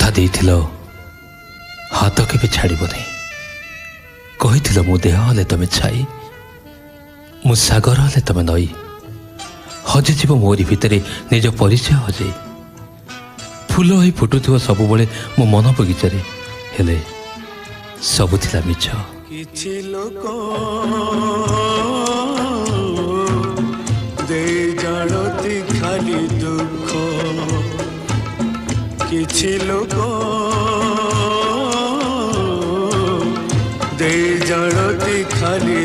କଥା ଦେଇଥିଲ ହାତ କେବେ ଛାଡ଼ିବ ନାହିଁ। କହିଥିଲ ମୁଁ ଦେହ ହେଲେ ତମେ ଛାଇ, ମୁଁ ସାଗର ହେଲେ ତମେ ନଈ। ହଜିଯିବ ମୋରି ଭିତରେ ନିଜ ପରିଚୟ ହଜେଇ। ଫୁଲ ହୋଇ ଫୁଟୁଥିବ ସବୁବେଳେ ମୋ ମନ ବଗିଚାରେ, ହେଲେ ସବୁ ଥିଲା ମିଛ। କିଛି ଲୋକ ଦେଇ ଜାଣନ୍ତି ଖାଲି ଦୁଃଖ, କିଛି ଲୋକ ଦେଇ ଜାଣନ୍ତି ଖାଲି